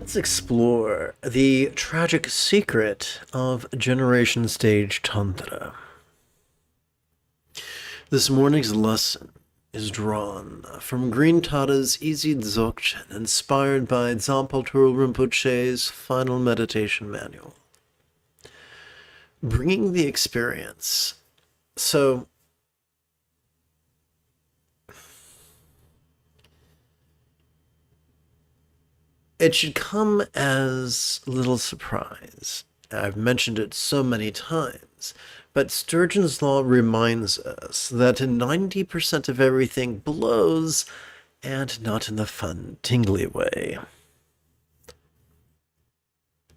Let's explore the tragic secret of Generation Stage Tantra. This morning's lesson is drawn from Green Tada's Easy Dzogchen, inspired by Dzampo Turul Rinpoche's Final Meditation Manual. Bringing the experience. So, it should come as little surprise. I've mentioned it so many times, but Sturgeon's Law reminds us that 90% of everything blows, and not in the fun, tingly way.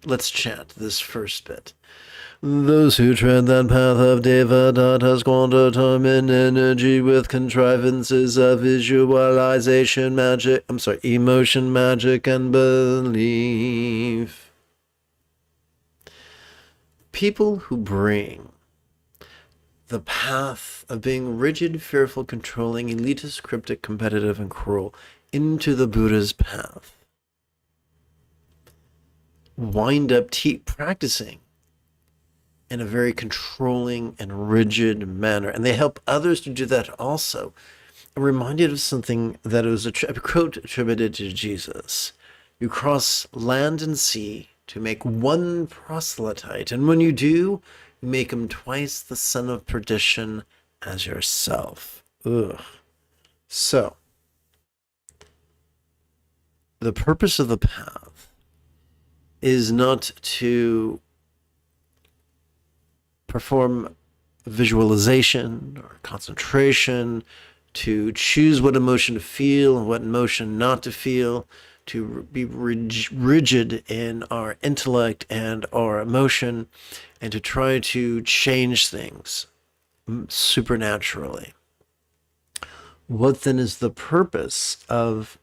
Let's chant this first bit. Those who tread that path of Devadatta squander time and energy with contrivances of visualization magic, emotion magic and belief. People who bring the path of being rigid, fearful, controlling, elitist, cryptic, competitive, and cruel into the Buddha's path wind up practicing in a very controlling and rigid manner. And they help others to do that also. I'm reminded of something that was a quote attributed to Jesus. You cross land and sea to make one proselyte, and when you do, you make him twice the son of perdition as yourself. Ugh. So, the purpose of the path is not to perform visualization or concentration, to choose what emotion to feel and what emotion not to feel, to be rigid in our intellect and our emotion, and to try to change things supernaturally. What then is the purpose of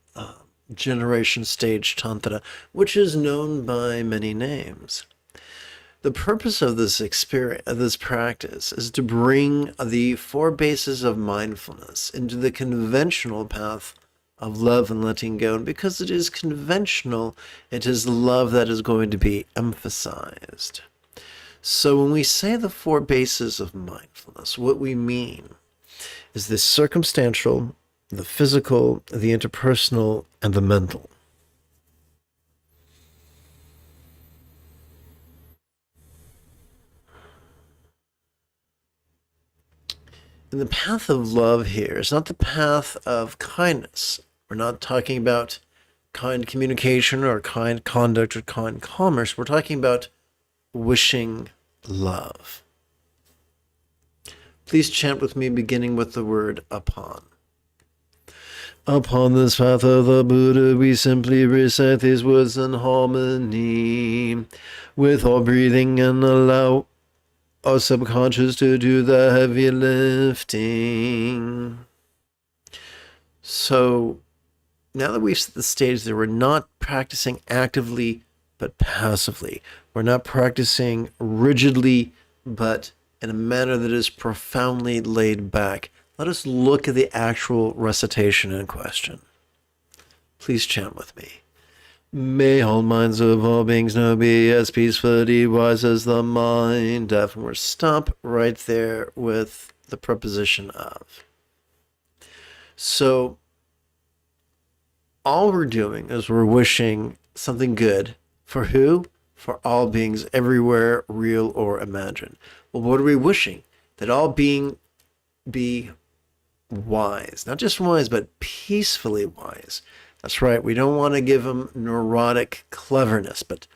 Generation Stage Tantra, which is known by many names? The purpose of this experience, of this practice, is to bring the four bases of mindfulness into the conventional path of love and letting go. And because it is conventional, it is love that is going to be emphasized. So when we say the four bases of mindfulness, what we mean is the circumstantial, the physical, the interpersonal, and the mental. And the path of love here is not the path of kindness. We're not talking about kind communication or kind conduct or kind commerce. We're talking about wishing love. Please chant with me, beginning with the word upon. Upon this path of the Buddha, we simply recite these words in harmony with our breathing and allow our subconscious to do the heavy lifting. So now that we've set the stage that we're not practicing actively but passively, we're not practicing rigidly but in a manner that is profoundly laid back, let us look at the actual recitation in question. Please chant with me. May all minds of all beings know be as peacefully wise as the mind of. And we're stop right there with the preposition of. So all we're doing is we're wishing something good for who? For all beings everywhere, real or imagined. Well, what are we wishing? That all being be wise. Not just wise, but peacefully wise. That's right. We don't want to give them neurotic cleverness, but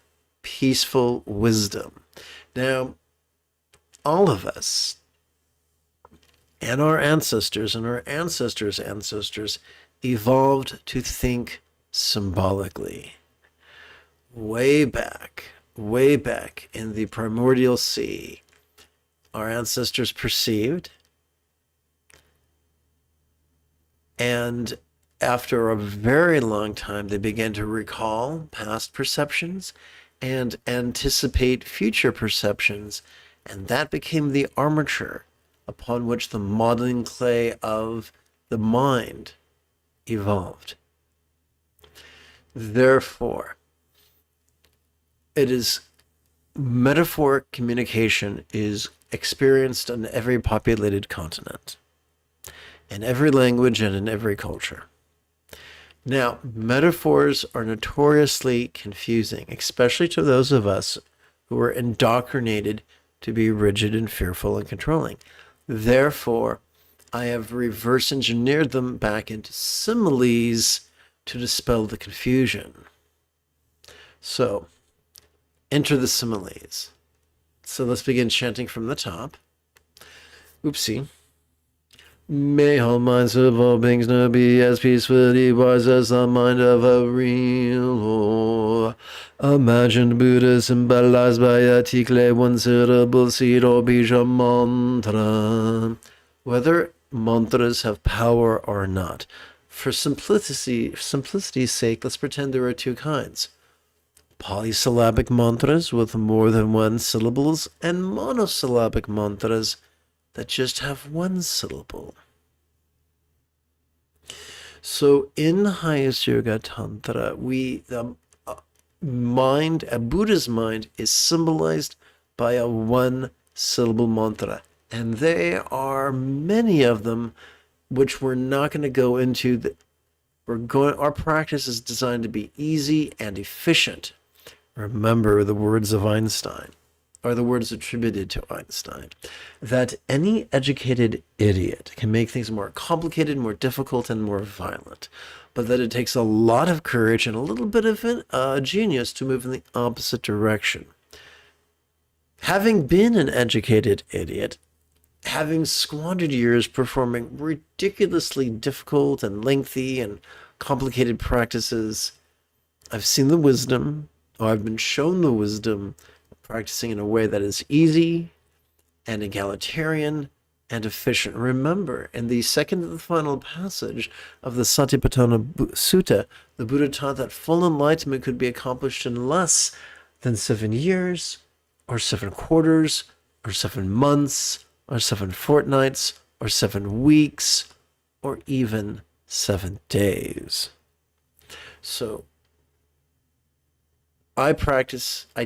peaceful wisdom. Now, all of us and our ancestors evolved to think symbolically. Way back in the primordial sea, our ancestors perceived, and after a very long time, they began to recall past perceptions and anticipate future perceptions, and that became the armature upon which the modeling clay of the mind evolved. Therefore, it is metaphoric communication is experienced on every populated continent, in every language and in every culture. Now, metaphors are notoriously confusing, especially to those of us who are indoctrinated to be rigid and fearful and controlling. Therefore, I have reverse engineered them back into similes to dispel the confusion. So, enter the similes. So let's begin chanting from the top. Oopsie. May all minds of all beings now be as peacefully wise as the mind of a real or imagined Buddha symbolized by a tikle, one syllable seed or bija mantra. Whether mantras have power or not, for simplicity's sake, let's pretend there are two kinds. Polysyllabic mantras with more than one syllables and monosyllabic mantras that just have one syllable. So in highest yoga tantra, a Buddha's mind is symbolized by a one syllable mantra, and there are many of them, which we're not going to go into. Our practice is designed to be easy and efficient. Remember the words of Einstein, or the words attributed to Einstein, that any educated idiot can make things more complicated, more difficult, and more violent, but that it takes a lot of courage and a little bit of genius to move in the opposite direction. Having been an educated idiot, having squandered years performing ridiculously difficult and lengthy and complicated practices, I've seen the wisdom, or I've been shown the wisdom of practicing in a way that is easy and egalitarian and efficient. Remember, in the second and final passage of the Satipatthana Sutta, the Buddha taught that full enlightenment could be accomplished in less than 7 years, or 7 quarters, or 7 months, or 7 fortnights, or 7 weeks, or even 7 days. So, I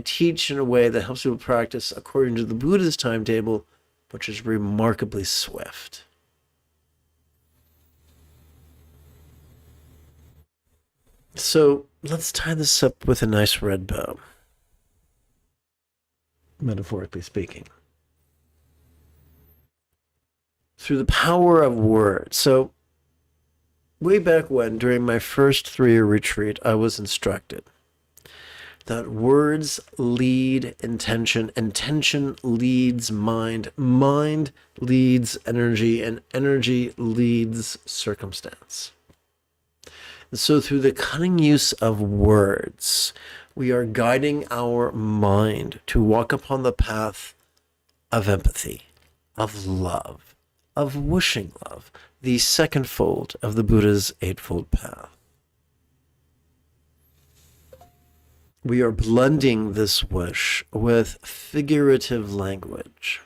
teach in a way that helps people practice according to the Buddha's timetable, which is remarkably swift. So let's tie this up with a nice red bow, metaphorically speaking. Through the power of words. So way back when, during my first 3-year retreat, I was instructed that words lead intention, intention leads mind, mind leads energy, and energy leads circumstance. And so through the cunning use of words, we are guiding our mind to walk upon the path of empathy, of love, of wishing love, the second fold of the Buddha's Eightfold Path. We are blending this wish with figurative language.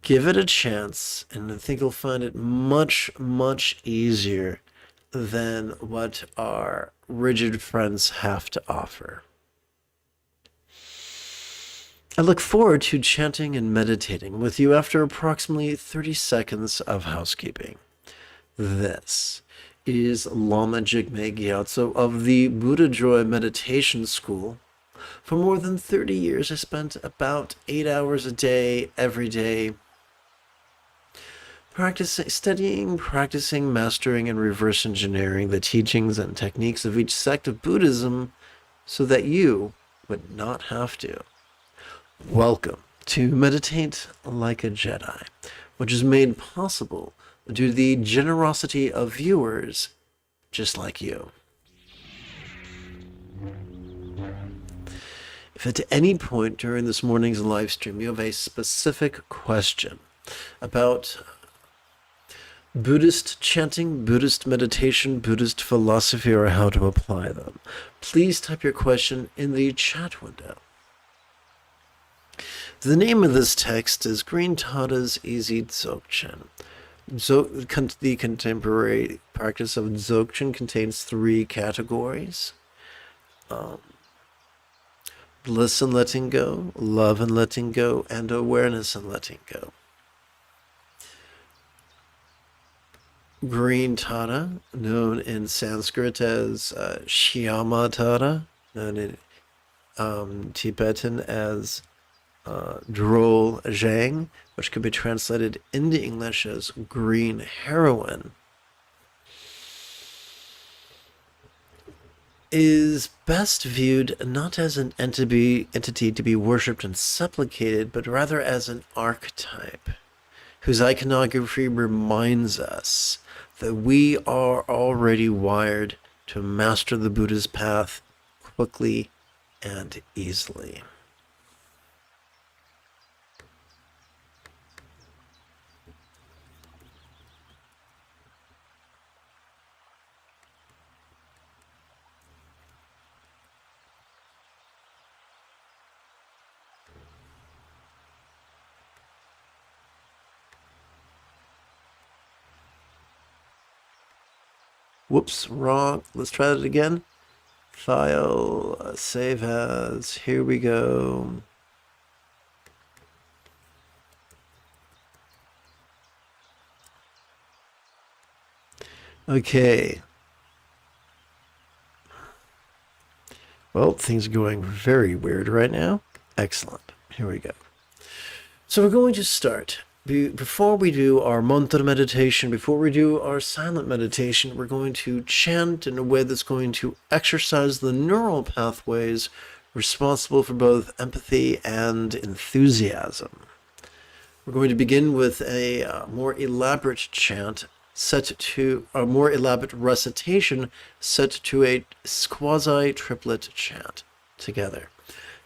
Give it a chance, and I think you'll find it much, much easier than what our rigid friends have to offer. I look forward to chanting and meditating with you after approximately 30 seconds of housekeeping. This is Lama Jigme Gyatso of the Buddha Joy Meditation School. For more than 30 years, I spent about 8 hours a day, every day, studying, practicing, mastering, and reverse engineering the teachings and techniques of each sect of Buddhism so that you would not have to. Welcome to Meditate Like a Jedi, which is made possible due to the generosity of viewers just like you. If at any point during this morning's live stream you have a specific question about Buddhist chanting, Buddhist meditation, Buddhist philosophy, or how to apply them, please type your question in the chat window. The name of this text is Green Tada's Easy Dzogchen, The contemporary practice of Dzogchen contains 3 categories: bliss and letting go, love and letting go, and awareness and letting go. Green Tara, known in Sanskrit as Shyama Tara, known in Tibetan as Drol Zhang, which could be translated into English as green heroin, is best viewed not as an entity to be worshipped and supplicated, but rather as an archetype, whose iconography reminds us that we are already wired to master the Buddha's path quickly and easily. Whoops, wrong. Let's try that again. File, save as. Here we go. Okay. Well, things are going very weird right now. Excellent. Here we go. So we're going to start. Before we do our mantra meditation, before we do our silent meditation, we're going to chant in a way that's going to exercise the neural pathways responsible for both empathy and enthusiasm. We're going to begin with a more elaborate chant set to a more elaborate recitation set to a quasi-triplet chant together.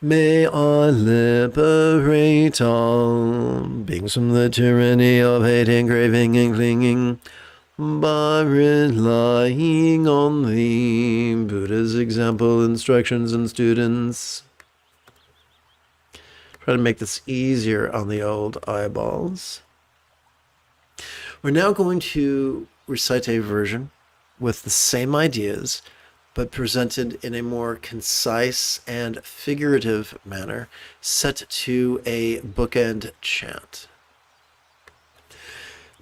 May I liberate all beings from the tyranny of hating, craving, and clinging by relying on the Buddha's example, instructions, and students. Try to make this easier on the old eyeballs. We're now going to recite a version with the same ideas, but presented in a more concise and figurative manner, set to a bookend chant.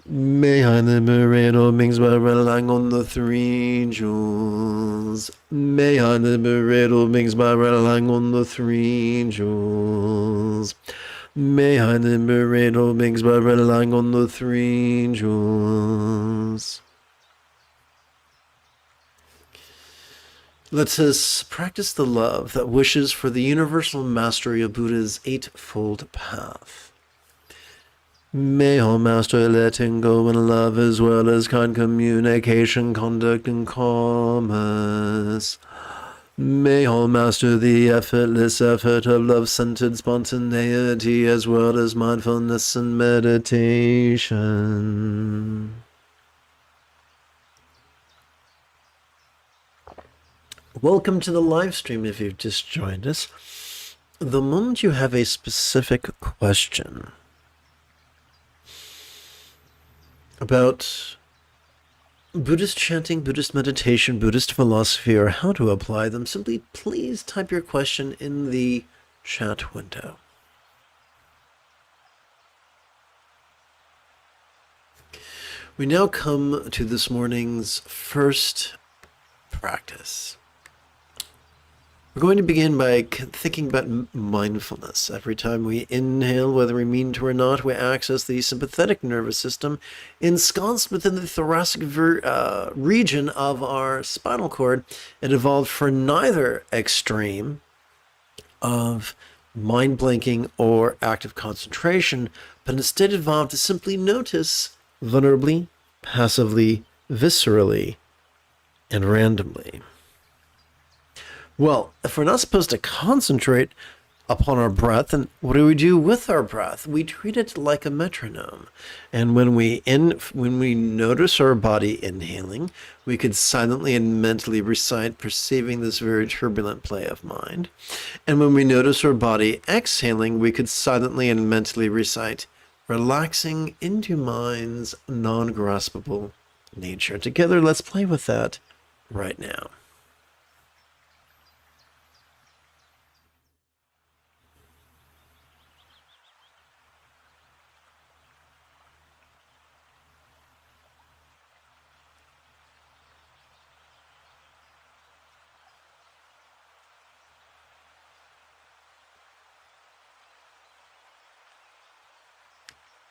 May I liberate all beings by relying on the 3 jewels. May I liberate all beings by relying on the 3 jewels. May I liberate all beings by relying on the 3 jewels. Let us practice the love that wishes for the universal mastery of Buddha's 8-fold path. May all master letting go and love, as well as kind communication, conduct, and commerce. May all master the effortless effort of love-centered spontaneity, as well as mindfulness and meditation. Welcome to the live stream if you've just joined us. The moment you have a specific question about Buddhist chanting, Buddhist meditation, Buddhist philosophy, or how to apply them, simply please type your question in the chat window. We now come to this morning's first practice. We're going to begin by thinking about mindfulness. Every time we inhale, whether we mean to or not, we access the sympathetic nervous system ensconced within the thoracic region of our spinal cord. It evolved for neither extreme of mind blanking or active concentration, but instead evolved to simply notice vulnerably, passively, viscerally, and randomly. Well, if we're not supposed to concentrate upon our breath, then what do we do with our breath? We treat it like a metronome. And when we notice our body inhaling, we could silently and mentally recite, perceiving this very turbulent play of mind. And when we notice our body exhaling, we could silently and mentally recite, relaxing into mind's non-graspable nature. Together, let's play with that right now.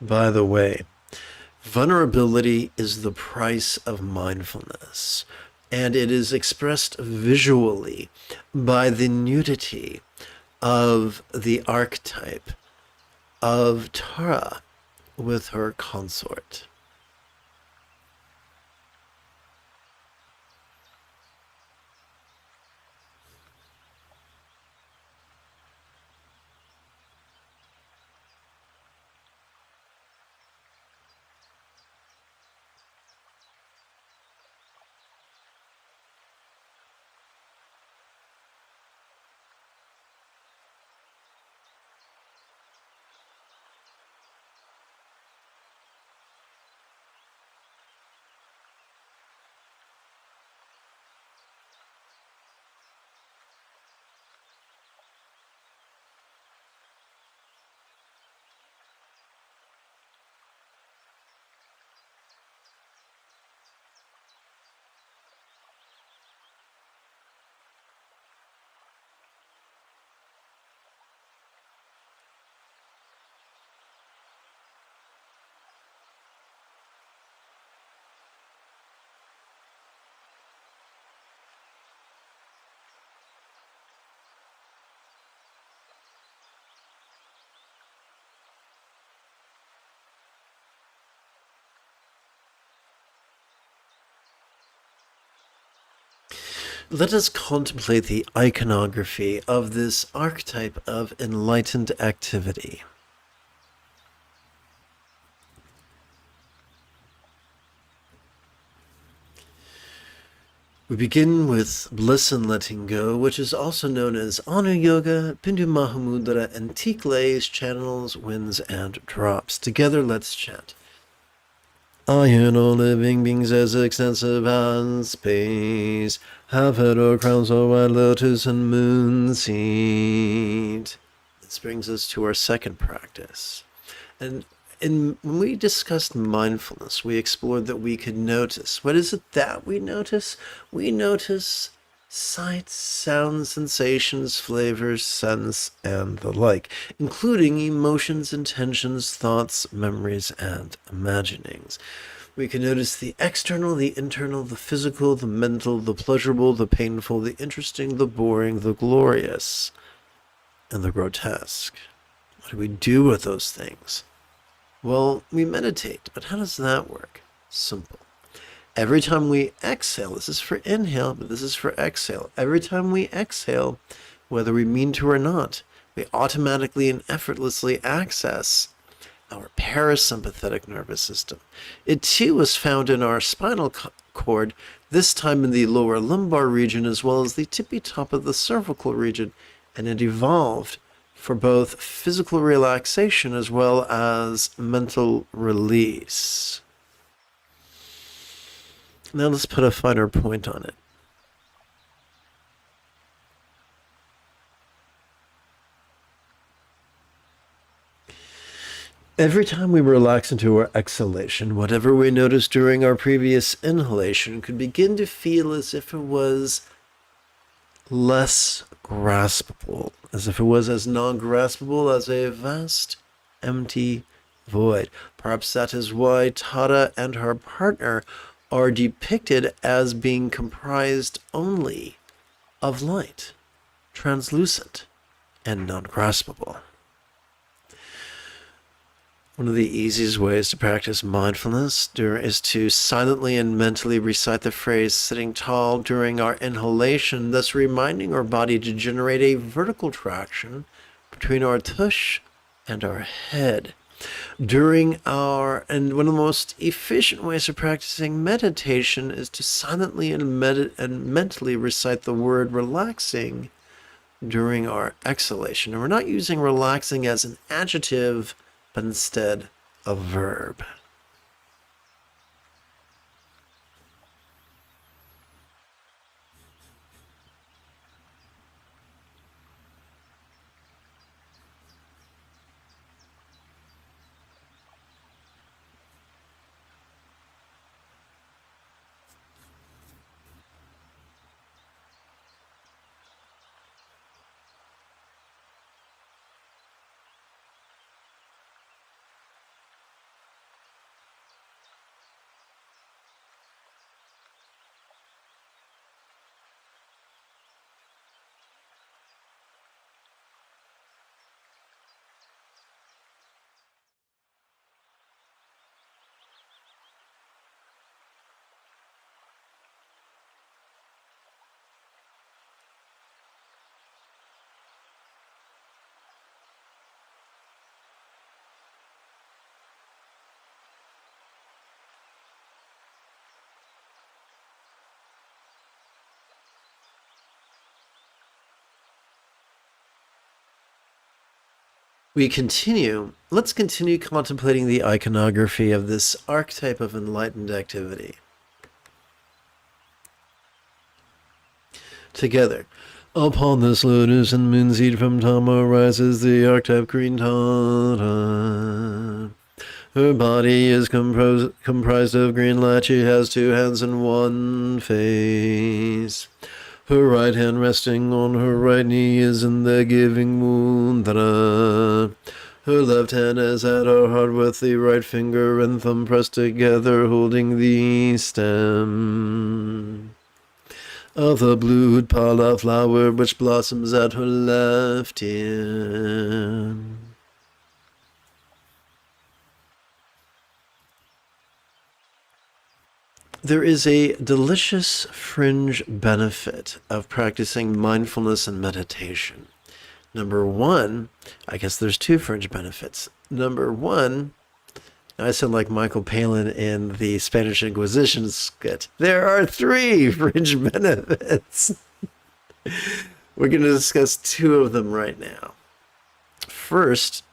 By the way, vulnerability is the price of mindfulness, and it is expressed visually by the nudity of the archetype of Tara with her consort. Let us contemplate the iconography of this archetype of enlightened activity. We begin with bliss and letting go, which is also known as Anu Yoga, Bindu Mahamudra, and Tikle's channels, winds, and drops. Together, let's chant. I hear all living beings as extensive as space, have head or crowns or white lotus and moon seed. This brings us to our second practice. And when we discussed mindfulness, we explored that we could notice. What is it that we notice? We notice sights, sounds, sensations, flavors, scents, and the like, including emotions, intentions, thoughts, memories, and imaginings. We can notice the external, the internal, the physical, the mental, the pleasurable, the painful, the interesting, the boring, the glorious, and the grotesque. What do we do with those things? Well, we meditate, but how does that work? Simple. Every time we exhale, this is for inhale, but this is for exhale. Every time we exhale, whether we mean to or not, we automatically and effortlessly access our parasympathetic nervous system. It too is found in our spinal cord, this time in the lower lumbar region as well as the tippy top of the cervical region, and it evolved for both physical relaxation as well as mental release. Now let's put a finer point on it. Every time we relax into our exhalation, whatever we noticed during our previous inhalation could begin to feel as if it was less graspable, as if it was as non-graspable as a vast, empty void. Perhaps that is why Tara and her partner are depicted as being comprised only of light, translucent, and non-graspable. One of the easiest ways to practice mindfulness is to silently and mentally recite the phrase sitting tall during our inhalation, thus reminding our body to generate a vertical traction between our tush and our head. And one of the most efficient ways of practicing meditation is to silently and mentally recite the word relaxing during our exhalation. And we're not using relaxing as an adjective, but instead a verb. Let's continue contemplating the iconography of this archetype of enlightened activity. Together. Upon this lotus and moonseed from Tama rises the archetype green Tantra. Her body is comprised of green light. She has 2 hands and 1 face. Her right hand resting on her right knee is in the giving mudra. Her left hand is at her heart with the right finger and thumb pressed together holding the stem of the blue pala flower which blossoms at her left ear. There is a delicious fringe benefit of practicing mindfulness and meditation. Number 1, I guess there's 2 fringe benefits. Number 1, I sound like Michael Palin in the Spanish Inquisition skit. There are 3 fringe benefits. We're going to discuss 2 of them right now. First,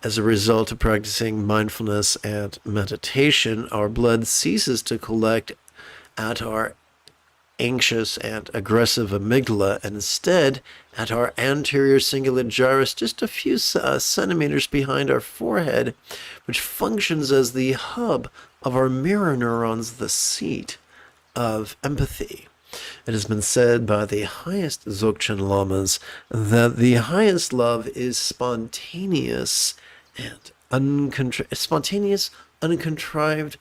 as a result of practicing mindfulness and meditation, our blood ceases to collect at our anxious and aggressive amygdala, and instead at our anterior cingulate gyrus, just a few centimeters behind our forehead, which functions as the hub of our mirror neurons, the seat of empathy. It has been said by the highest Dzogchen Lamas that the highest love is spontaneous and uncontrived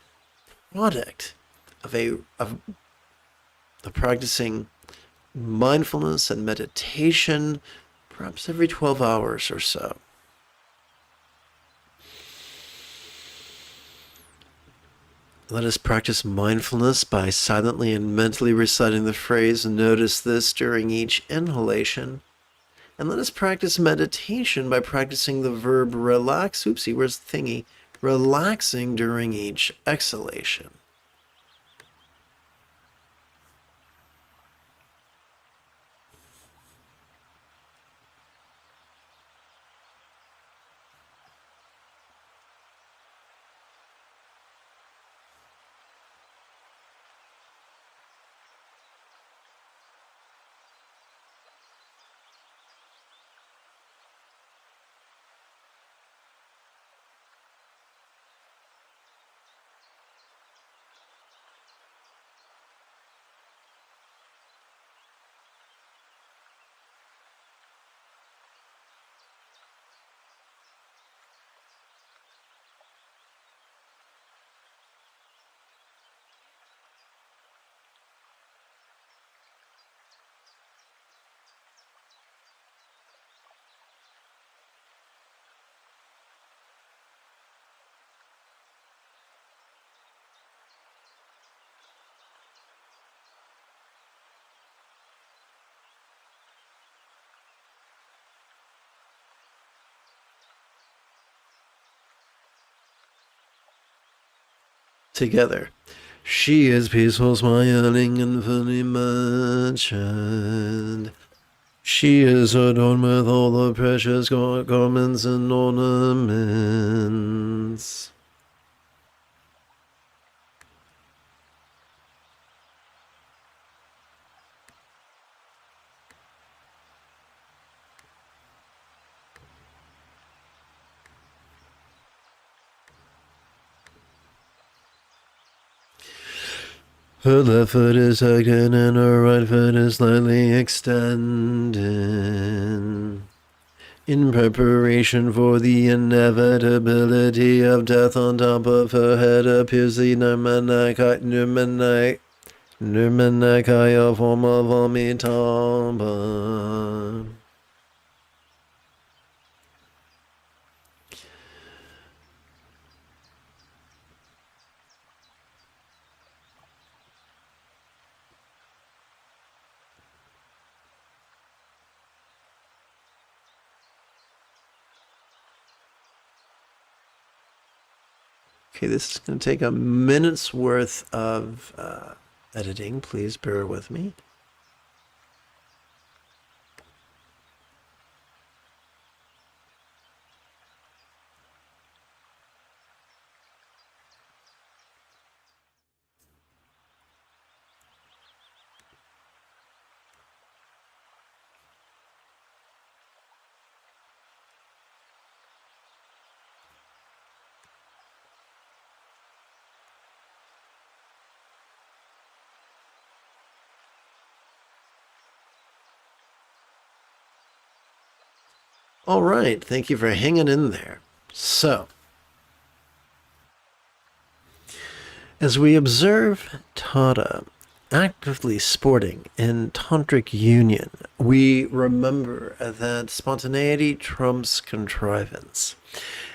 product of practicing mindfulness and meditation, perhaps every 12 hours or so. Let us practice mindfulness by silently and mentally reciting the phrase, notice this during each inhalation. And let us practice meditation by practicing the verb relax. Oopsie, where's the thingy? Relaxing during each exhalation. Together. She is peaceful, smiling, and fully mentioned. She is adorned with all the precious garments and ornaments. Her left foot is tucked in and her right foot is slightly extended. In preparation for the inevitability of death, on top of her head appears the Nirmanakaya form of Amitabha. Okay, this is going to take a minute's worth of editing. Please bear with me. All right, thank you for hanging in there. So, as we observe Tara actively sporting in tantric union, we remember that spontaneity trumps contrivance.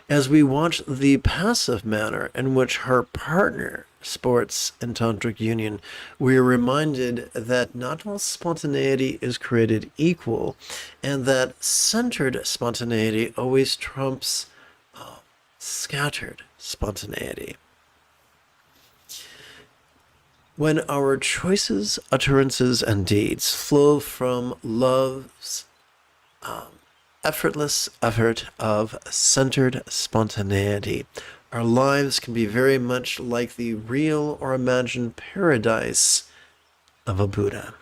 As we watch the passive manner in which her partner sports in tantric union, we are reminded that not all spontaneity is created equal, and that centered spontaneity always trumps scattered spontaneity. When our choices, utterances, and deeds flow from love's effortless effort of centered spontaneity, our lives can be very much like the real or imagined paradise of a Buddha.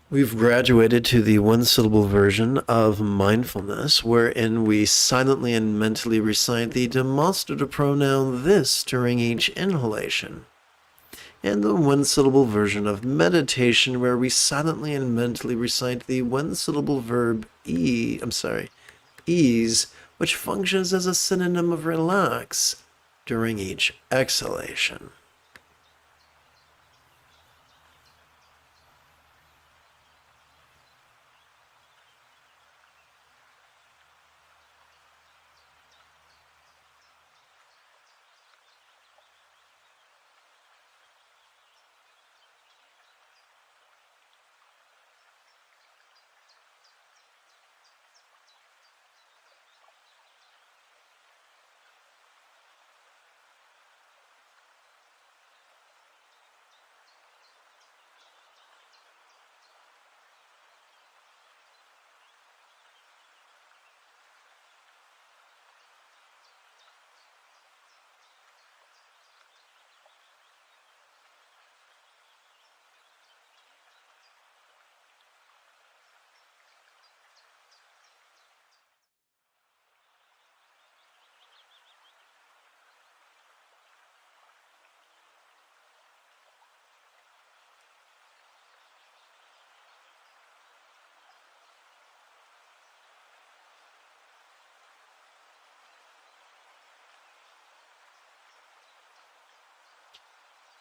We've graduated to the one-syllable version of mindfulness, wherein we silently and mentally recite the demonstrative pronoun this during each inhalation, and the one-syllable version of meditation, where we silently and mentally recite the one-syllable verb ease, which functions as a synonym of relax during each exhalation.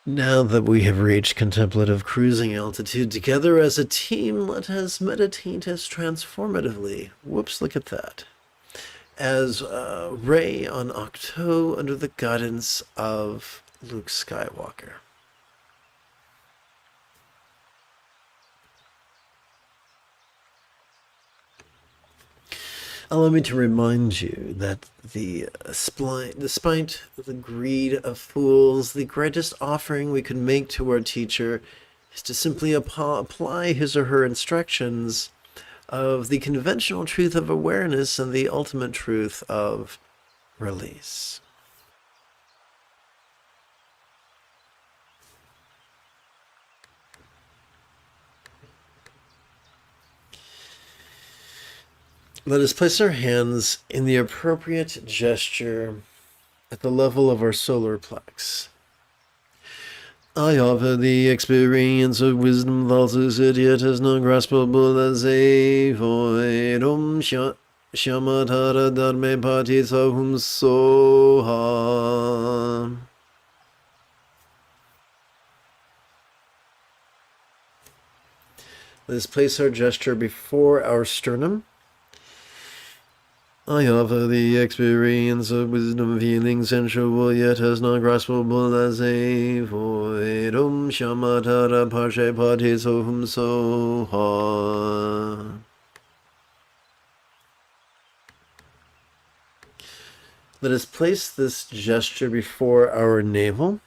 Now that we have reached contemplative cruising altitude together as a team, let us meditate as transformatively. Whoops, look at that. As Rey on Octo under the guidance of Luke Skywalker. Allow me to remind you that despite the greed of fools, the greatest offering we could make to our teacher is to simply apply his or her instructions of the conventional truth of awareness and the ultimate truth of release. Let us place our hands in the appropriate gesture at the level of our solar plex. I offer the experience of wisdom, falsus idiot as non graspable as a void. Shamatara dharme pati sahum soha. Let's place our gesture before our sternum. I offer the experience of wisdom, feeling sensual, yet as not graspable as a void. Shamatara parshe pati sohum soha. Let us place this gesture before our navel.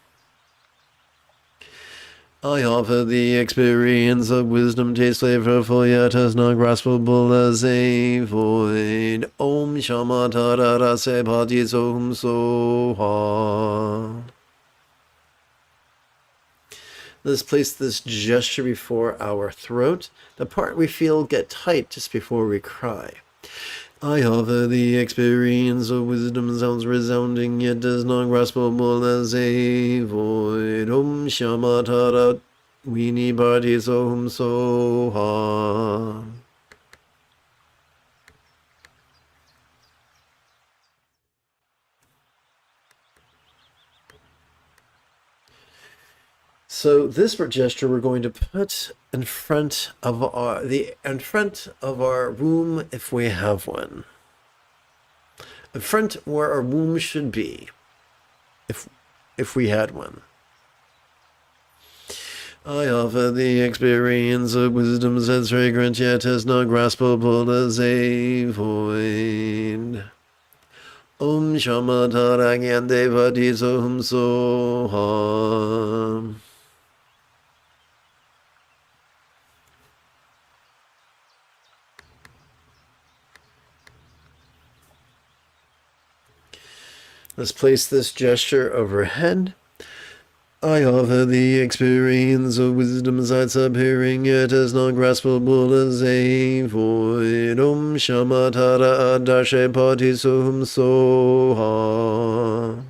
I offer the experience of wisdom, taste flavorful, yet as not graspable as a void. Om Shamatara Rase Pati Sohum Soha. Let's place this gesture before our throat, the part we feel get tight just before we cry. I offer the experience of wisdom, sounds resounding, yet does not graspable as a void. Om Shamatara Vini Bhati Sohum Soha. So this gesture we're going to put in front of our womb if we have one. In front where our womb should be, if we had one. I offer the experience of wisdom, sense fragrant, yet as not graspable as a void. Om Shamatara Gyande Vati Sohum Soha. Let's place this gesture overhead. I offer the experience of wisdom, sights appearing, yet as not graspable as a void. Om Shamatara Adashe Pati Sohum Soha.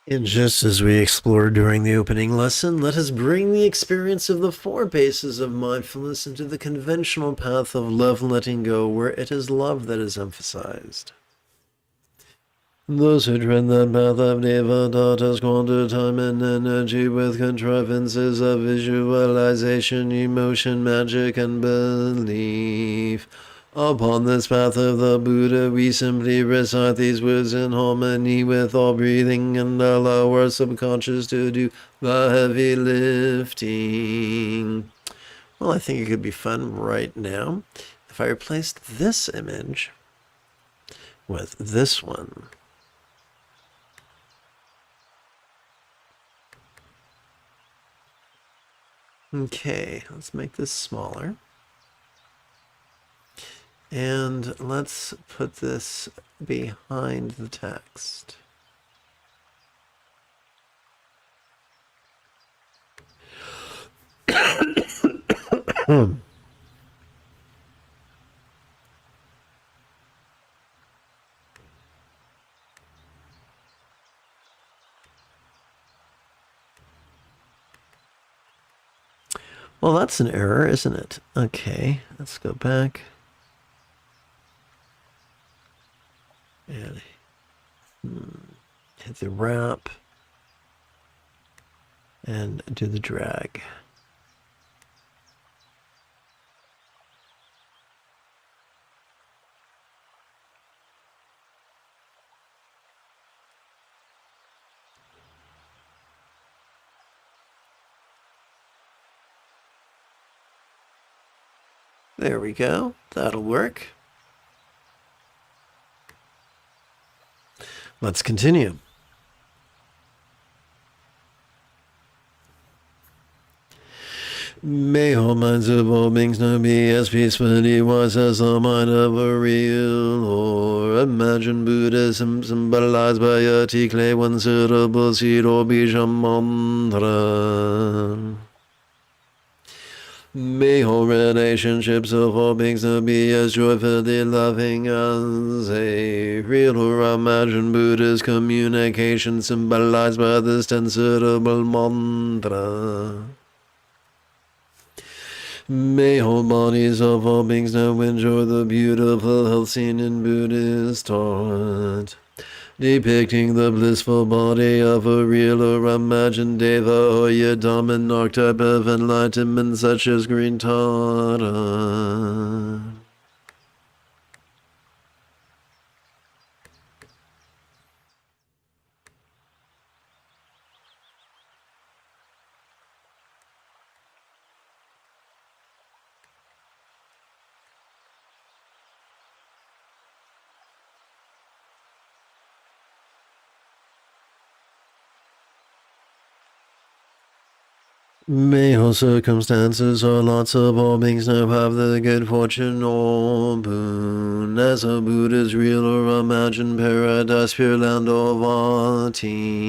And just as we explored during the opening lesson, let us bring the experience of the 4 bases of mindfulness into the conventional path of love and letting go, where it is love that is emphasized. Those who tread the path of Devadatta squander time and energy with contrivances of visualization, emotion, magic, and belief. Upon this path of the Buddha, we simply recite these words in harmony with our breathing and allow our subconscious to do the heavy lifting. Well, I think it could be fun right now if I replaced this image with this one. Okay, let's make this smaller. And let's put this behind the text. Well, that's an error, isn't it? Okay, let's go back. And hit the wrap. And do the drag. There we go. That'll work. Let's continue. May all minds of all beings now be as peacefully wise as the mind of a real or imagined Buddhism symbolized by a tea clay, one suitable seed or bija mantra. May all relationships of all beings now be as joyfully loving as a real or imagined Buddhist communication symbolized by this ten suitable mantra. May all bodies of all beings now enjoy the beautiful health seen in Buddhist art, depicting the blissful body of a real or imagined Deva or Yadaman archetype of enlightenment such as Green Tara. May all circumstances or lots of all beings now have the good fortune or boon as a Buddha's real or imagined paradise, pure land or vati.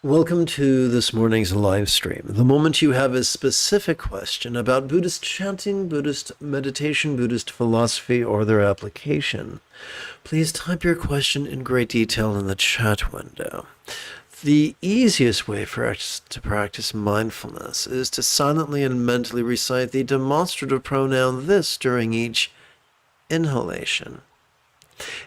Welcome to this morning's live stream. The moment you have a specific question about Buddhist chanting, Buddhist meditation, Buddhist philosophy, or their application, please type your question in great detail in the chat window. The easiest way for us to practice mindfulness is to silently and mentally recite the demonstrative pronoun this during each inhalation.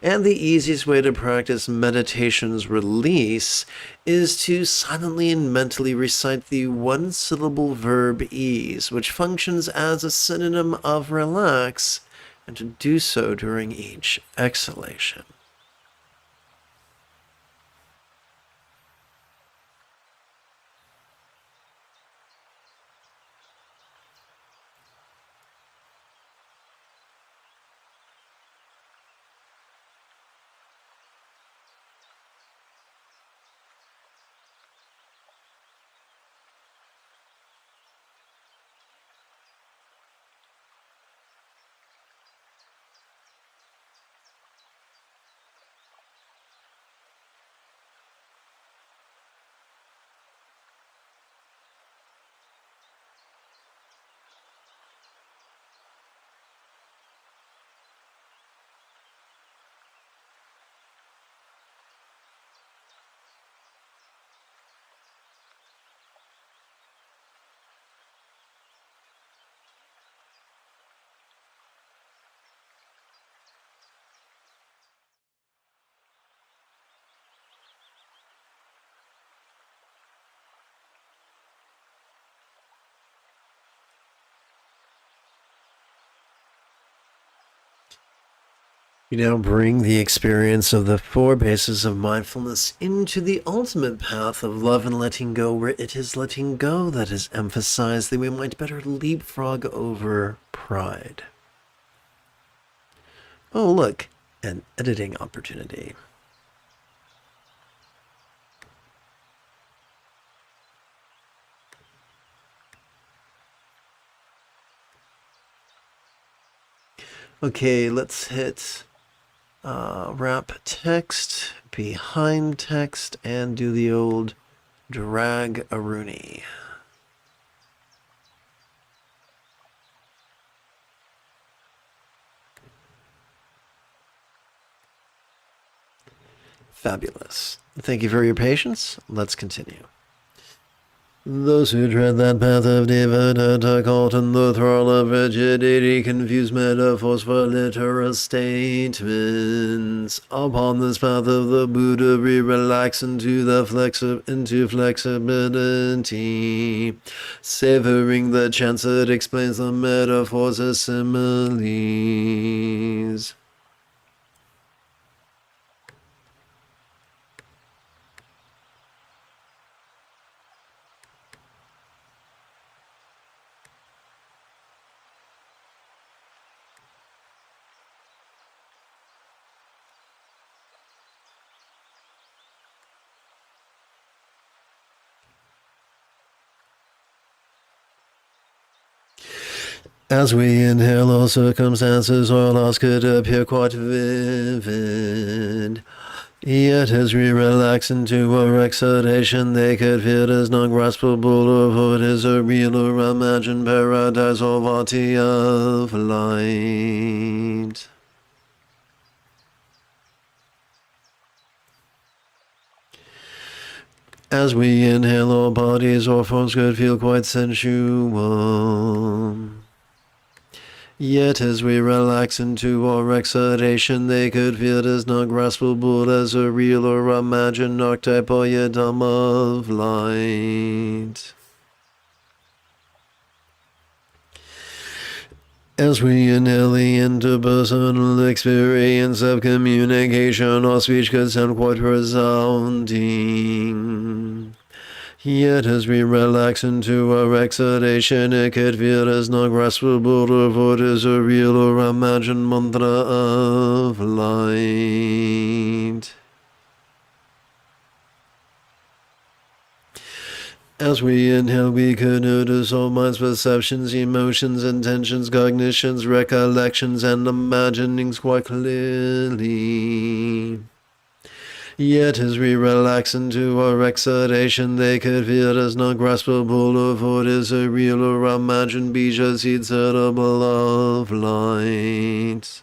And the easiest way to practice meditation's release is to silently and mentally recite the one-syllable verb ease, which functions as a synonym of relax, and to do so during each exhalation. You now bring the experience of the 4 bases of mindfulness into the ultimate path of love and letting go, where it is letting go that is emphasized, that we might better leapfrog over pride. Oh, look, an editing opportunity. Okay, let's hit wrap text behind text and do the old drag a Rooney. Fabulous. Thank you for your patience. Let's continue. Those who tread that path of devoted are caught in the thrall of rigidity, confuse metaphors for literal statements. Upon this path of the Buddha, we relax into flexibility, savoring the chance that explains the metaphors as similes. As we inhale, all circumstances or loss could appear quite vivid. Yet as we relax into our exhalation, they could feel as non-graspable of what is a real or imagined paradise or vati of light. As we inhale, our bodies or forms could feel quite sensual. Yet as we relax into our exhalation, they could feel as non-graspable as a real or imagined archetype or yidam of light. As we inhale the interpersonal experience of communication, our speech could sound quite resounding. Yet as we relax into our exhalation, it could feel as non-graspable of what is a real or imagined mantra of light. As we inhale, we could notice all minds, perceptions, emotions, intentions, cognitions, recollections, and imaginings quite clearly. Yet as we relax into our exhalation, they could feel as non-graspable of what is a real or imagined bija seed suitable of light.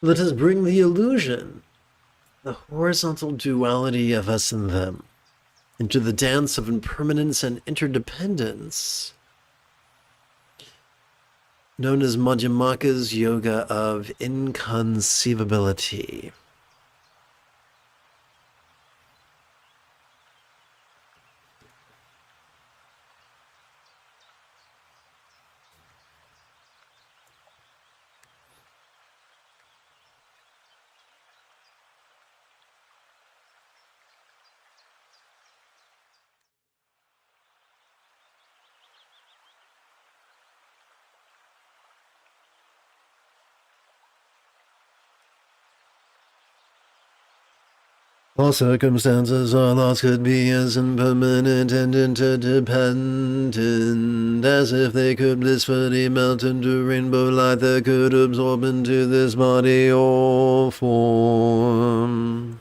Let us bring the illusion, the horizontal duality of us and them, into the dance of impermanence and interdependence, known as Madhyamaka's yoga of inconceivability. All circumstances or loss could be as impermanent and interdependent as if they could blissfully melt into rainbow light that could absorb into this body or form.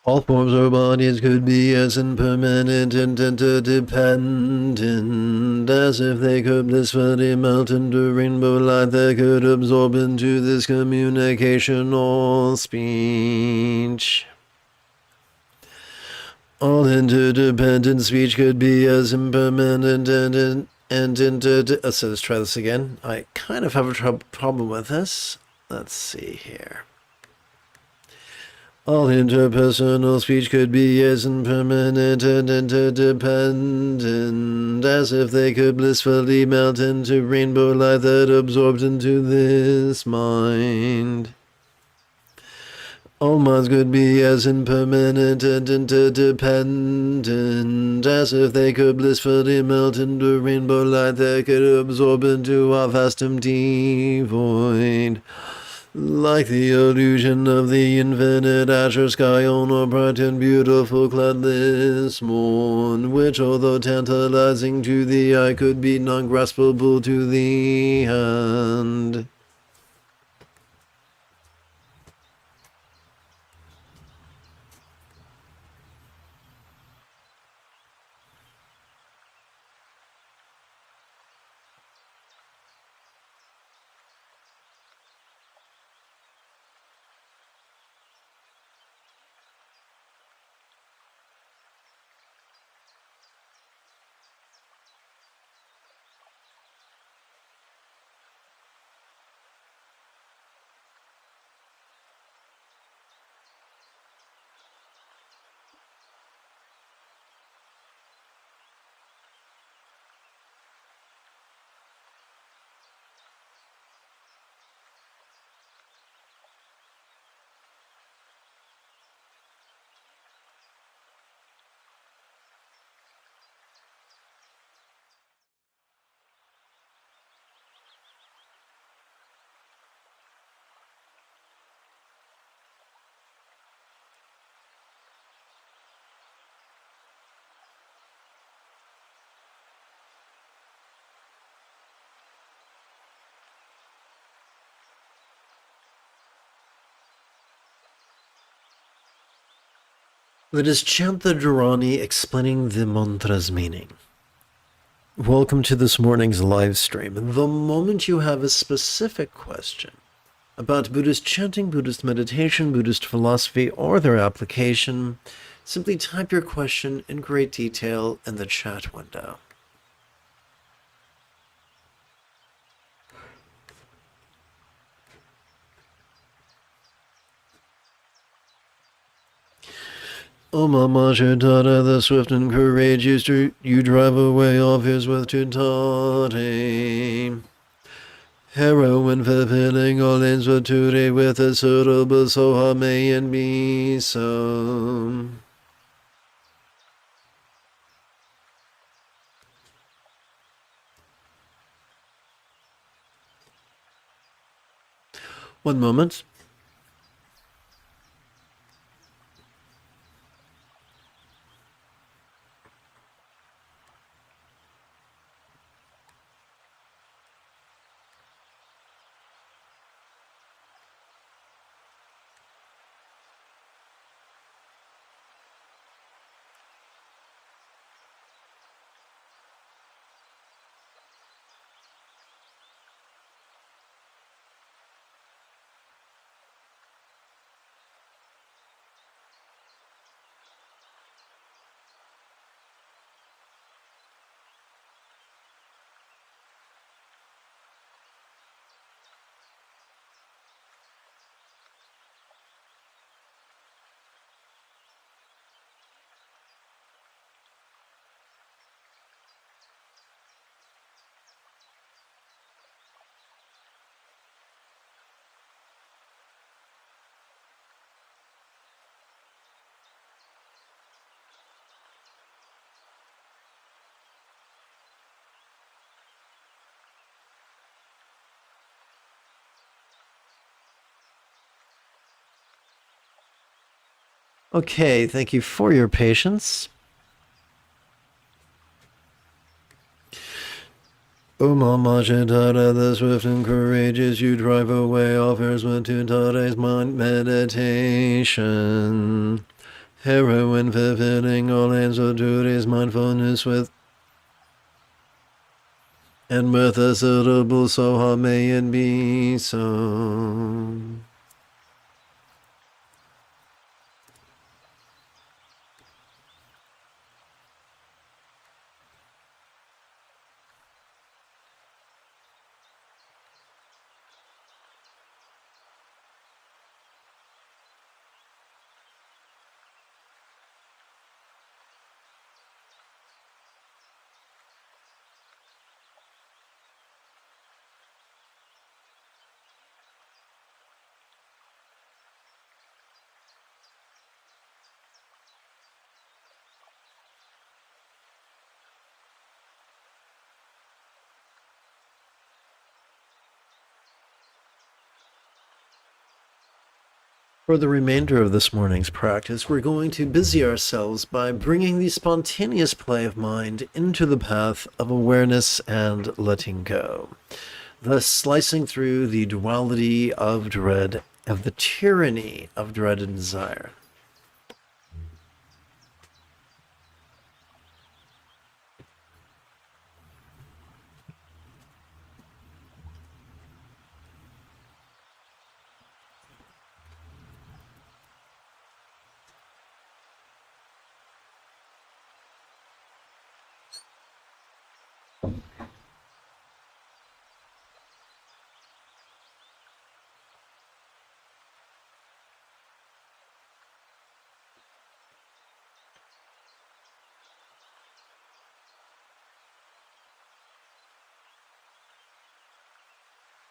All forms or bodies could be as impermanent and interdependent as if they could blissfully melt into rainbow light that could absorb into this communication or speech. All interdependent speech could be as impermanent so let's try this again. I kind of have a problem with this. Let's see here. All interpersonal speech could be as impermanent and interdependent as if they could blissfully melt into rainbow light that absorbed into this mind. All minds could be as impermanent and interdependent as if they could blissfully melt into rainbow light that could absorb into our vast empty void. Like the illusion of the infinite azure sky on a bright and beautiful cloudless morn, which, although tantalizing to the eye, could be non-graspable to the hand. Let us chant the Dharani explaining the mantra's meaning. Welcome to this morning's live stream. The moment you have a specific question about Buddhist chanting, Buddhist meditation, Buddhist philosophy, or their application, simply type your question in great detail in the chat window. O Mama Shuddha, the swift and courageous, you drive away all fears with Chuddhati. Heroine fulfilling all ends with today with a suitable soha may and be so. One moment. Okay, thank you for your patience. O Mama Shintara, the swift and courageous, you drive away all fears with Tuntare's mind meditation. Heroine fulfilling all answer duties, mindfulness with and with a suitable soha may it be so. For the remainder of this morning's practice, we're going to busy ourselves by bringing the spontaneous play of mind into the path of awareness and letting go, thus slicing through the duality of dread, of the tyranny of dread and desire.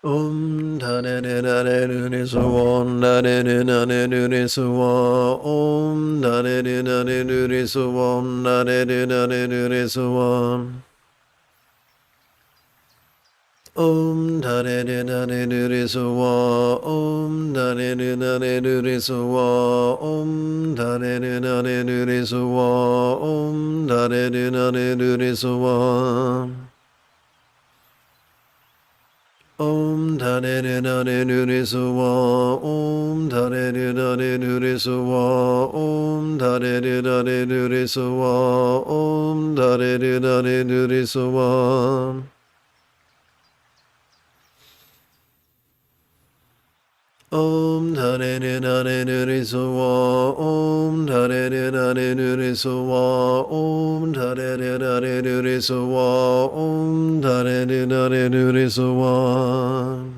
Om da da da da da da da so on da da da da da da da so on da da da da da da da so on da da da da da da da so on. Om da da da da da da da so om da da da da da da da so om da da da da da da da so om da da da da da da da so Om da da da da da da da so om da da da da da da da so om da da da da da da da so om da da da da da da da so Om da da da da da da da so om da da da da da da da so om da da da da da da da so om da da da da da da da so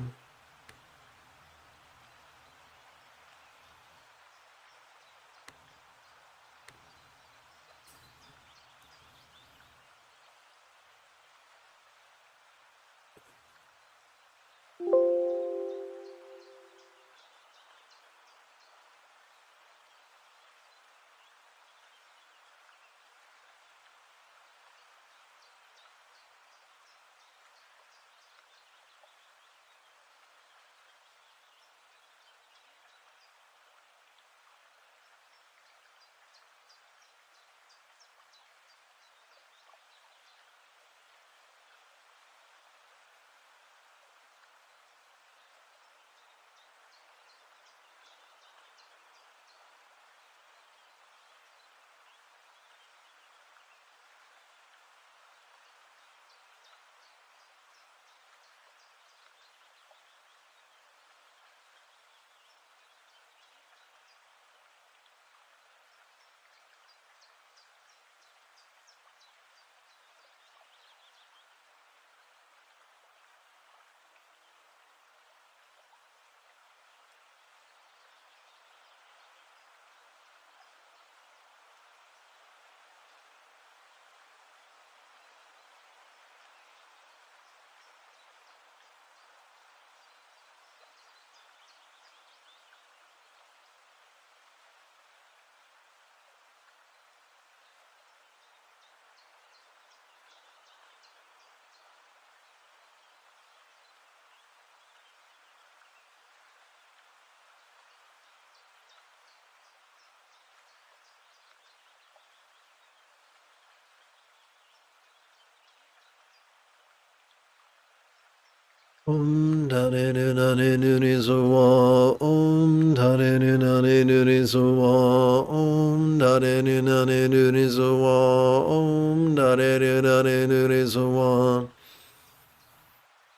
Om Dare Nare Nuri Sowa, Om Dare Nare Nuri Sowa, Om Dare Nare Nuri Sowa, Om Dare Nare Nuri Sowa,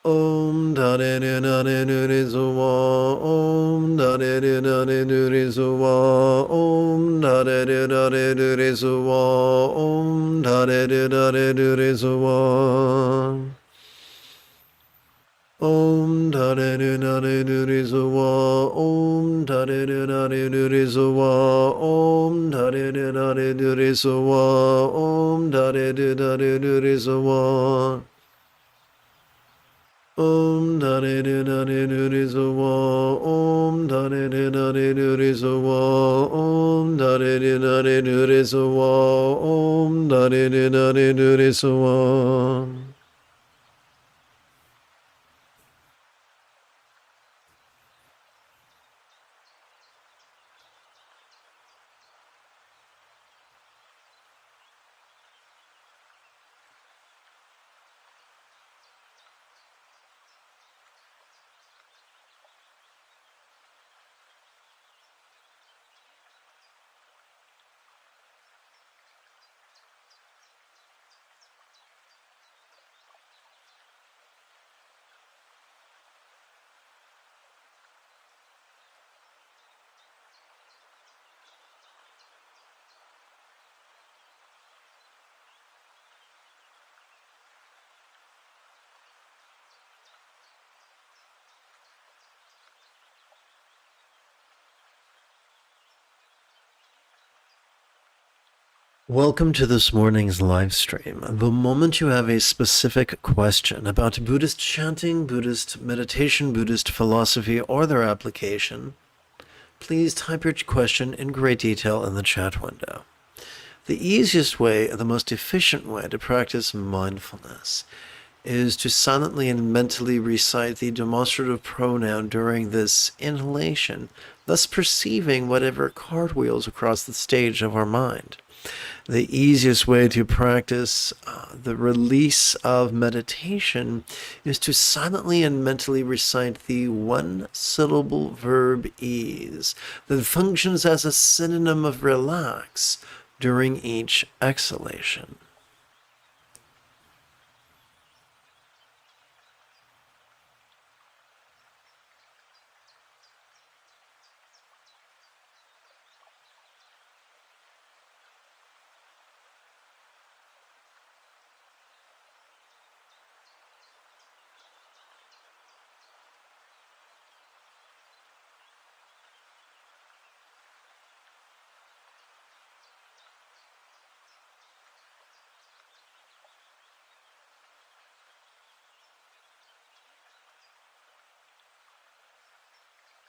Om Dare Nare Nuri Sowa, Om Dare Nare Nuri Sowa, Om Dare Nare Nuri Sowa, Om Dare Nare Nuri Sowa. Om Dare Nare Nuri Sowa, Om Dare Nare Nuri Sowa, Om Dare Nare Nuri Sowa, Om Dare Nare Nuri Sowa, Om Dare Nare Nuri Sowa, Om Dare Nare Nuri Sowa, Om Dare Nare Nuri Sowa, Om Dare Nare Nuri Sowa. Welcome to this morning's live stream. The moment you have a specific question about Buddhist chanting, Buddhist meditation, Buddhist philosophy, or their application, please type your question in great detail in the chat window. The easiest way, the most efficient way to practice mindfulness is to silently and mentally recite the demonstrative pronoun during this inhalation, thus perceiving whatever cartwheels across the stage of our mind. The easiest way to practice the release of meditation is to silently and mentally recite the one-syllable verb ease that functions as a synonym of relax during each exhalation.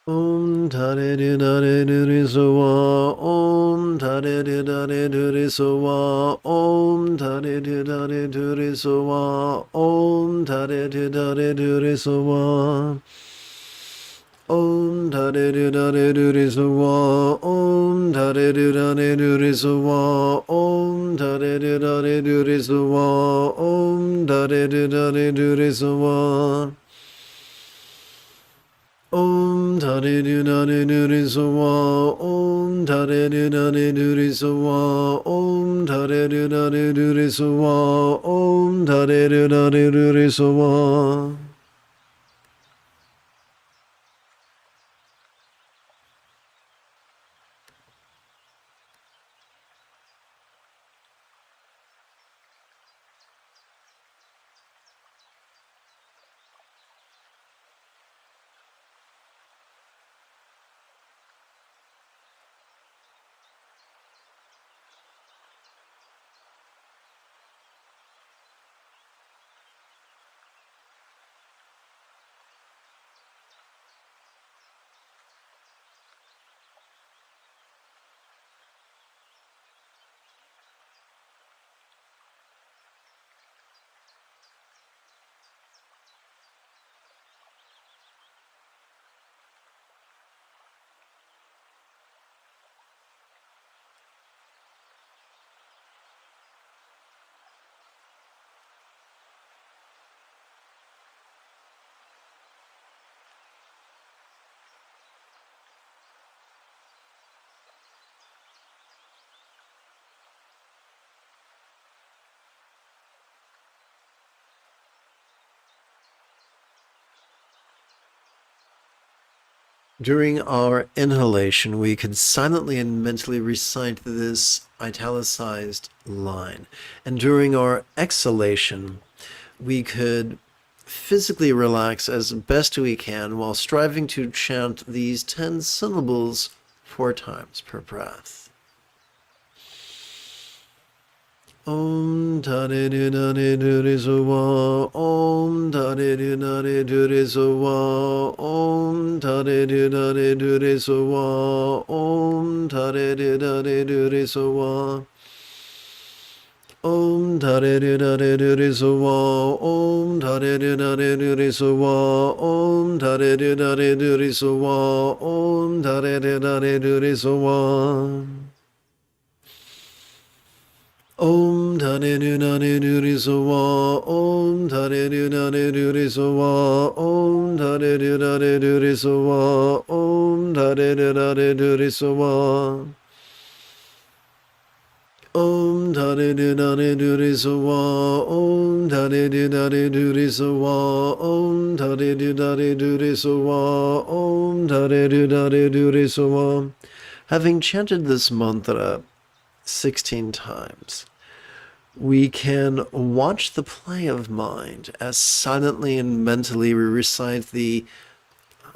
Om Tare Dare Dure Sowa, Om Tare Dare Dure Sowa, Om Tare Dare Dure Sowa, Om Tare Dare Dure Sowa, Om Tare Dare Dure Sowa, Om Tare Dare Dure Sowa, Om Tare Dare Dure Sowa, Om Tare Dare Dure Sowa. Om Tare Dare Dure Sowa, Om Tare Dare Dure Sowa, Om Tare Dare Dure Sowa, Om Tare Dare Dure Sowa. During our inhalation, we could silently and mentally recite this italicized line. And during our exhalation, we could physically relax as best we can while striving to chant these 10 syllables 4 times per breath. Om Tare Dare Dure Sowa, Om Tare Dare Dure Sowa, Om Tare Dare Dure Sowa, Om Tare Dare Dure Sowa. Om Tare Dare Dure Sowa, Om Tare Dare Dure Sowa, Om Tare Dare Dure Sowa, Om Tare Dare Dure Sowa. Om Tare Dare Dure Sowa, Om Tare Dare Dure Sowa, Om Tare Dare Dure Sowa, Om Tare Dare Dure Sowa. Om Tare Dare Dure Sowa, Om Tare Dare Dure Sowa, Om Tare Dare Dure Sowa, Om Tare Dare Dure Sowa. Having chanted this mantra 16 times, we can watch the play of mind as silently and mentally we recite the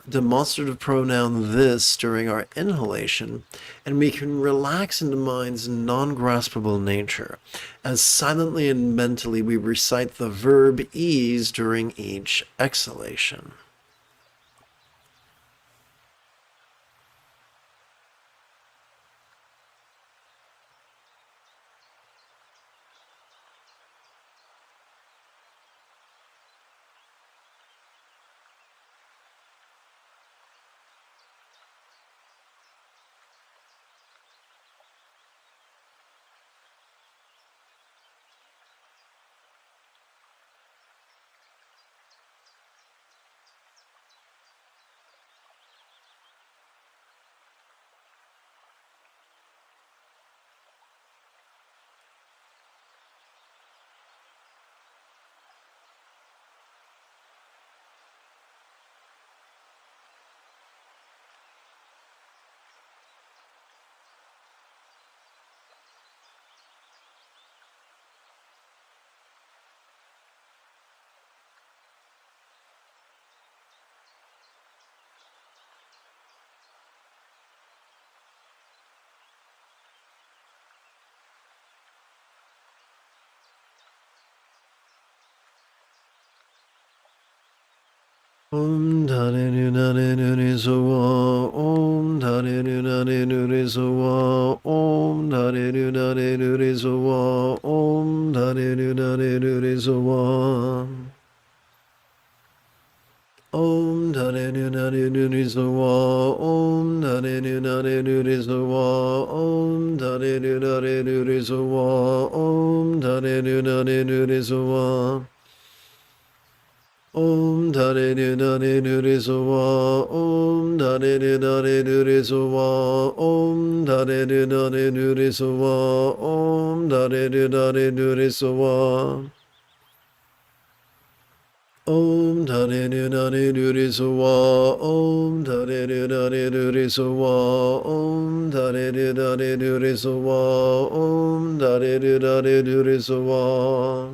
demonstrative pronoun this during our inhalation, and we can relax into mind's non-graspable nature as silently and mentally we recite the verb ease during each exhalation. Om Tare Dare Dure Sowa, Om Tare Dare Dure Sowa, Om Tare Dare Dure Sowa, Om Tare Dare Dure Sowa. Om Tare Dare Dure Sowa, Om Tare Dare Dure Sowa, Om Tare Dare Dure Sowa, Om Tare Dare Dure Sowa. Om Tare Dare Dure Sowa, Om Tare Dare Dure Sowa, Om Tare Dare Dure Sowa, Om Tare Dare Dure Sowa. Om Tare Dare Dure Sowa, Om Tare Dare Dure Sowa, Om Tare Dare Dure Sowa, Om Tare Dare Dure Sowa.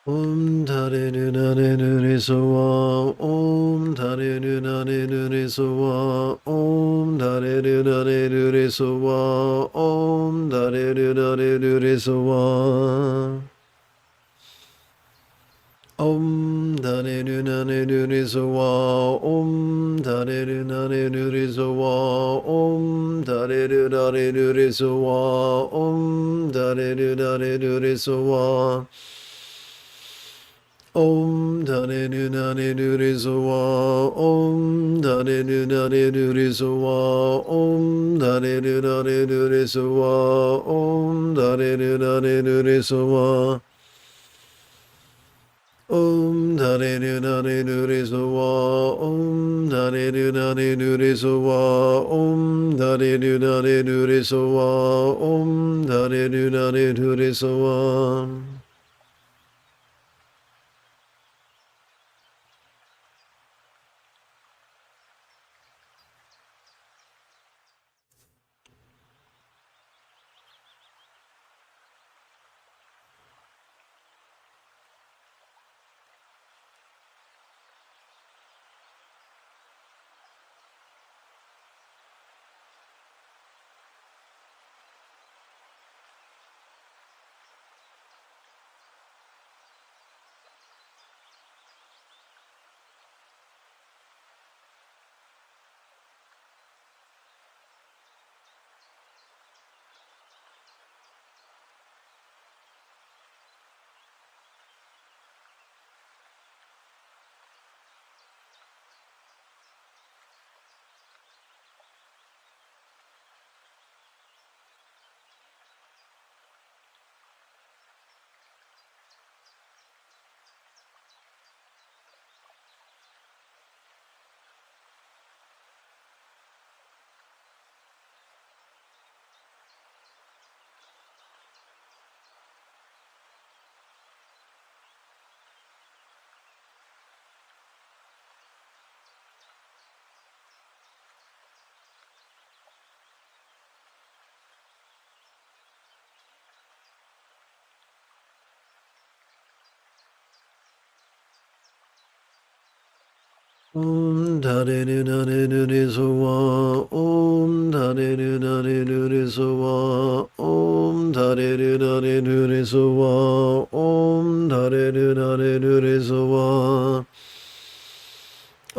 Om Tare Nu Nare Nu Re Soa. Om Tare Nu Nare Nu Re Soa. Om Tare Nu Nare Nu Re Soa. Om Tare Nu Nare Nu Re Soa. Om Tare Nu Nare Nu Re Soa. Om Tare Nu Nare Nu Re Soa. Om Tare Nu Nare Nu Re Soa. Om Tare Nu Nare Nu Re Soa. Om Dane Nu Nane Nu Re Soa. Om Dane Nu Nane Nu Re Soa. Om Dane Nu Nane Nu Re Soa. Om Dane Nu Nane Nu Re Soa. Om Dane Nu Nane Nu Re Soa. Om Dane Nu Nane Nu Re Soa. Om Dane Nu Nane Nu Re Soa. Om Dane Nu Nane Nu Re Soa. Om Dare Nu Nare Nu Re Soa. Om Dare Nu Nare Nu Re Soa. Om Dare Nu Nare Nu Re Soa.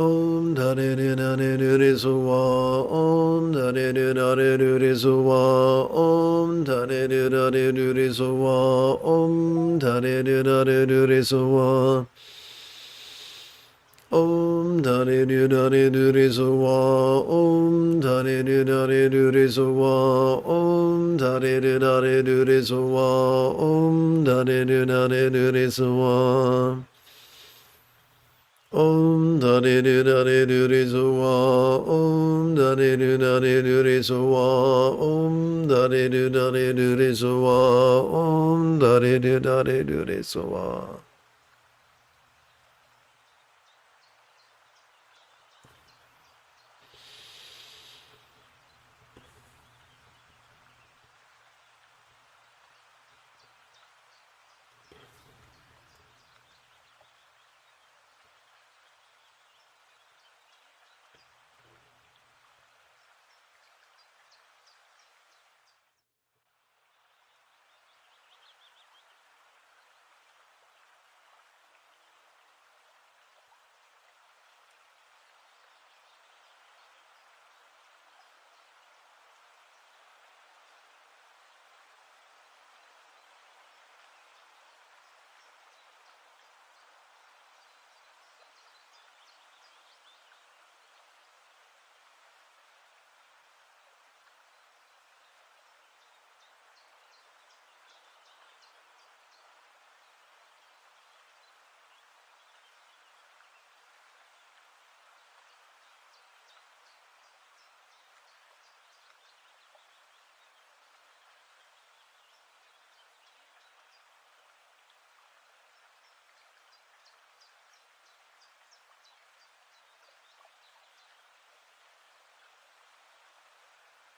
Om Dare Nu Nare Nu Re Soa. Om Dare Nu Nare Nu Re Soa. Om Dare Nu Nare Nu Re Soa. Om Dare Nu Nare Nu Re Soa. Om Dare Nu Nare Nu Re Soa. Om Dare Nu Nare Nu Re Soa. Om Dare Nu Nare Nu Re Soa. Om Dare Nu Nare Nu Re Soa. Om Dare Nu Nare Nu Re Soa. Om Dare Nu Nare Nu Re Soa. Om Dare Nu Nare Nu Re Soa. Om Dare Nu Nare Nu Re Soa. Om Dare Nu Nare Nu Re Soa.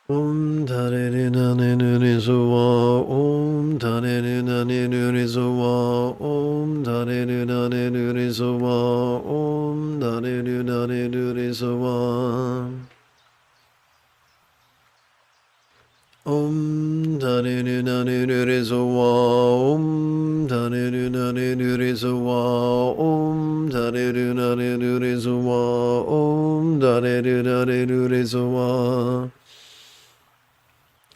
Om Dare Nu Nare Nu Re Soa. Om Dare Nu Nare Nu Re Soa. Om Dare Suwa, Om Tare Du Nare Du Re Suwa, Om Tare Du Nare Du Re Suwa.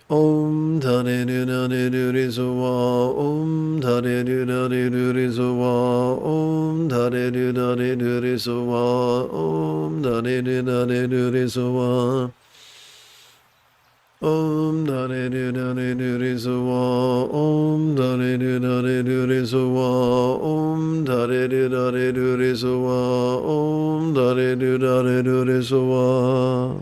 Om Tare Du Nare Du Re Suwa, Om Tare Du Nare Du Re Suwa, Om Tare Du Nare Du Re Suwa, Om Tare Du Nare Du Re Suwa. Om Dare Du Dare Du Re Suwa, Om Dare Du Dare Du Re Suwa, Om Dare Du Dare Du Re Suwa, Om Dare Du Dare Du Re Suwa.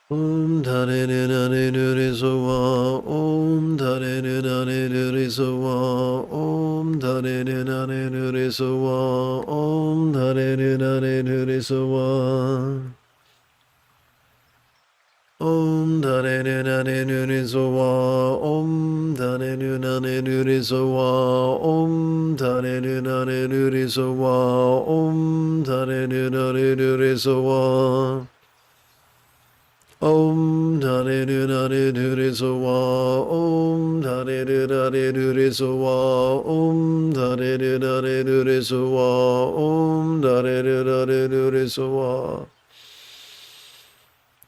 Om Dare Du Dare Du Re Suwa, Om Dare Du Dare Du Re Suwa, Om Dare Du Dare Du Re Suwa, Om Dare Du Dare Du Re Suwa. Om Dare Du Dare Du Re Suwa, Om Dare Du Dare Du Re Suwa, Om Dare Du Dare Du Re Suwa, Om Dare Du Dare Du Re Suwa. Om Dare Du Dare Du Re Suwa, Om Dare Du Dare Du Re Suwa, Om Dare Du Dare Du Re Suwa, Om Dare Du Dare Du Re Suwa.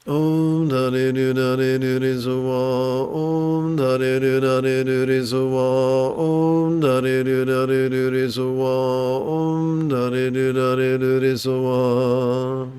Om Dare Du Dare Du Re Suwa, Om Dare Du Dare Du Re Suwa, Om Dare Du Dare Du Re Suwa, Om Dare Du Dare Du Re Suwa.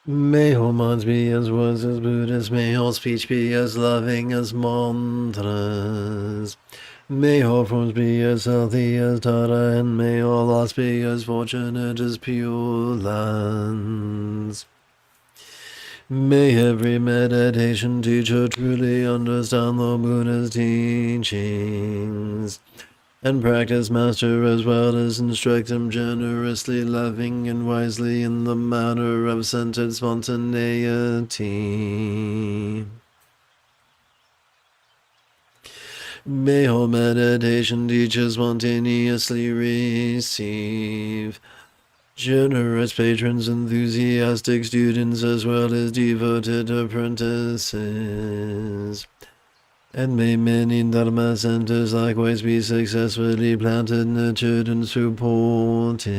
May all minds be as words as Buddhas, may all speech be as loving as mantras. May all forms be as healthy as Tara, and may all lots be as fortunate as Pure Lands. May every meditation teacher truly understand the Buddha's teachings, and practice master as well as instruct him generously, loving and wisely in the manner of centered spontaneity. May all meditation teachers spontaneously receive. Generous patrons, enthusiastic students, as well as devoted apprentices. And may many Dharma centers likewise be successfully planted, nurtured, and supported.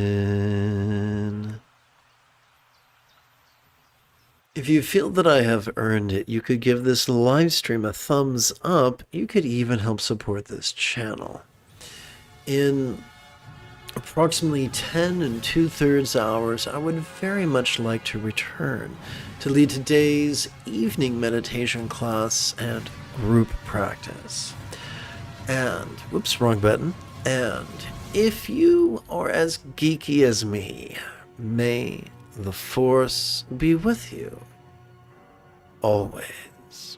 If you feel that I have earned it, you could give this live stream a thumbs up. You could even help support this channel. In approximately 10 2/3 hours, I would very much like to return to lead today's evening meditation class and group practice. And, whoops, wrong button. And if you are as geeky as me, may the Force be with you always.